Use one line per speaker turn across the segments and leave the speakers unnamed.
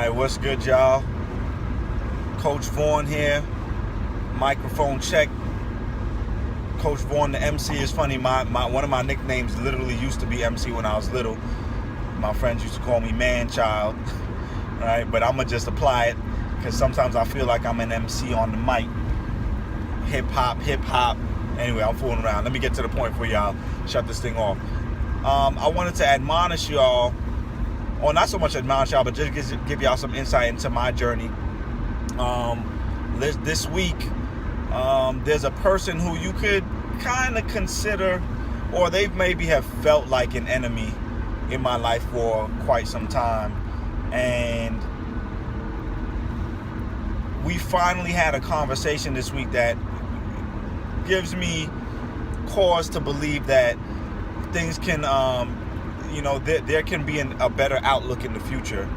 Alright, what's good, y'all? Coach Vaughn here. Microphone check. Coach Vaughn, the MC. Is funny. My one of my nicknames literally used to be MC when I was little. My friends used to call me Man Child, right? But I'm gonna just apply it because sometimes I feel like I'm an MC on the mic. Hip hop. Anyway, I'm fooling around. Let me get to the point for y'all. Shut this thing off. I wanted to admonish y'all, or not so much admonish y'all, but just give y'all some insight into my journey. This week, there's a person who you could kind of consider, or they maybe have felt like an enemy in my life for quite some time. And we finally had a conversation this week that gives me cause to believe that things can, there can be a better outlook in the future.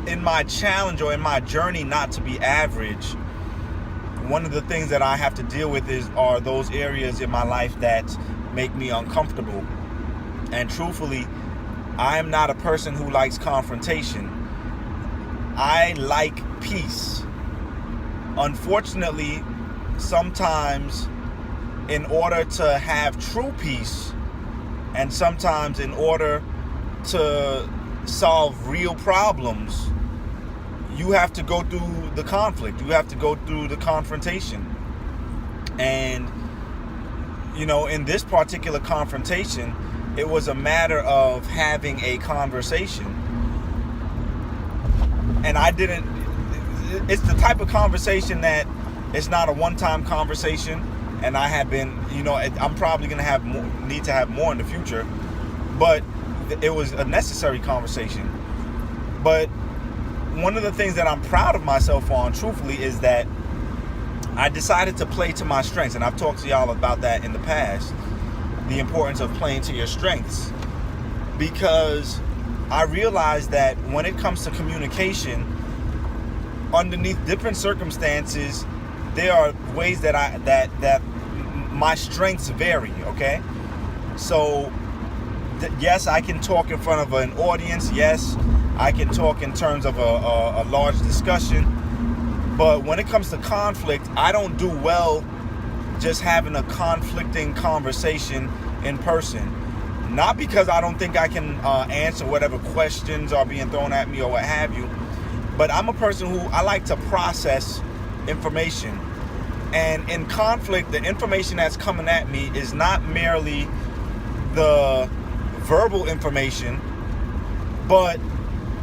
In my challenge or in my journey not to be average, one of the things that I have to deal with are those areas in my life that make me uncomfortable. And truthfully, I am not a person who likes confrontation. I like peace. Unfortunately, sometimes in order to have true peace, and sometimes in order to solve real problems, you have to go through the conflict. You have to go through the confrontation. And, in this particular confrontation, it was a matter of having a conversation. And it's the type of conversation that it's not a one-time conversation. And I have been, I'm probably going to need to have more in the future. But it was a necessary conversation. But one of the things that I'm proud of myself on, truthfully, is that I decided to play to my strengths. And I've talked to y'all about that in the past, the importance of playing to your strengths. Because I realized that when it comes to communication, underneath different circumstances, there are ways that my strengths vary, okay? So, yes, I can talk in front of an audience. Yes, I can talk in terms of a large discussion. But when it comes to conflict, I don't do well just having a conflicting conversation in person. Not because I don't think I can answer whatever questions are being thrown at me or what have you, but I'm a person who I like to process information. And in conflict, the information that's coming at me is not merely the verbal information, but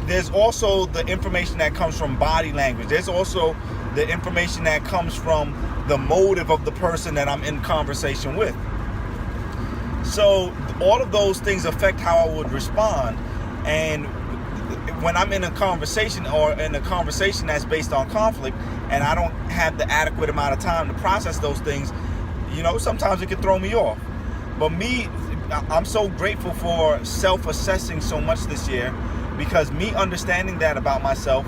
there's also the information that comes from body language. There's also the information that comes from the motive of the person that I'm in conversation with. So all of those things affect how I would respond. And when I'm in a conversation, or in a conversation that's based on conflict, and I don't have the adequate amount of time to process those things, sometimes it can throw me off. But I'm so grateful for self-assessing so much this year, because me understanding that about myself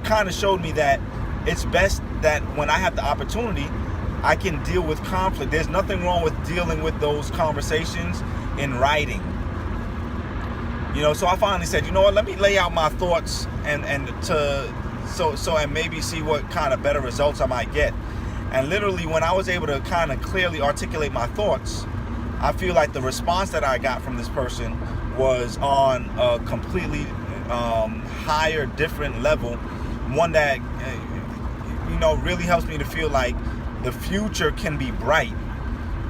kind of showed me that it's best that when I have the opportunity, I can deal with conflict. There's nothing wrong with dealing with those conversations in writing. So I finally said, you know what, let me lay out my thoughts and maybe see what kind of better results I might get. And literally, when I was able to kind of clearly articulate my thoughts, I feel like the response that I got from this person was on a completely higher, different level. One that, really helps me to feel like the future can be bright.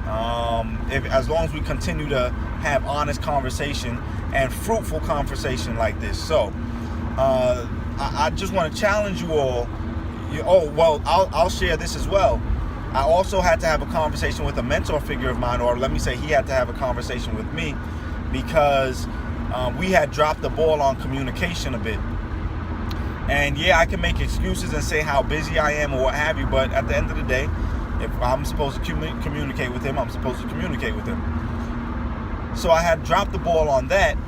As long as we continue to have honest conversation and fruitful conversation like this. So, I just want to challenge you all. I'll share this as well. I also had to have a conversation with a mentor figure of mine, or let me say he had to have a conversation with me, because we had dropped the ball on communication a bit. And yeah, I can make excuses and say how busy I am or what have you, but at the end of the day, if I'm supposed to communicate with him, I'm supposed to communicate with him. So I had dropped the ball on that,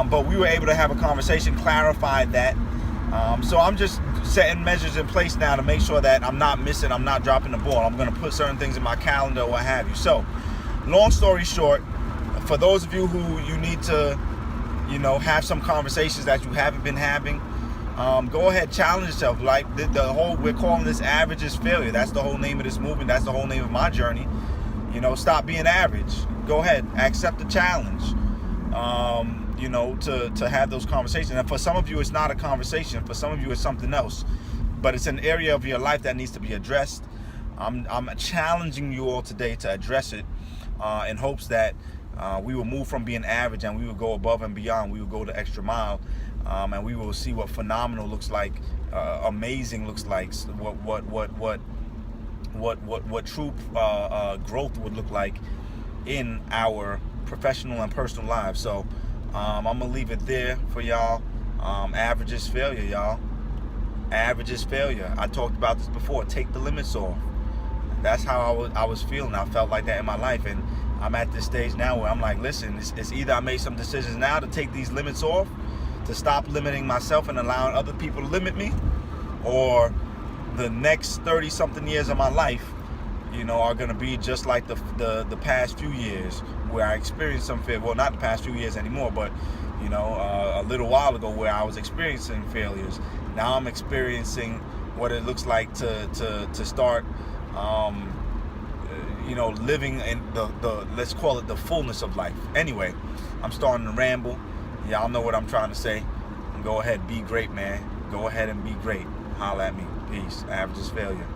but we were able to have a conversation, clarify that. So I'm just setting measures in place now to make sure that I'm not dropping the ball. I'm going to put certain things in my calendar or what have you. So, long story short, for those of you who you need to, have some conversations that you haven't been having, go ahead, challenge yourself. Like we're calling this average is failure. That's the whole name of this movement. That's the whole name of my journey. Stop being average. Go ahead, accept the challenge. To have those conversations. And for some of you, it's not a conversation. For some of you, it's something else. But it's an area of your life that needs to be addressed. I'm challenging you all today to address it in hopes that we will move from being average and we will go above and beyond. We will go the extra mile, and we will see what phenomenal looks like, amazing looks like, what true growth would look like in our professional and personal lives. So I'm gonna leave it there for y'all. Average is failure, y'all. Average is failure. I talked about this before. Take the limits off. That's how I was feeling. I felt like that in my life, and I'm at this stage now where I'm like, listen, it's either I made some decisions now to take these limits off, to stop limiting myself and allowing other people to limit me, or the next 30 something years of my life, are going to be just like the past few years where I experienced some failure. Well, not the past few years anymore, but a little while ago where I was experiencing failures. Now I'm experiencing what it looks like to start living in the let's call it the fullness of life. Anyway, I'm starting to ramble. Y'all know what I'm trying to say. Go ahead, be great, man. Go ahead and be great. Holla at me. Peace. Average is failure.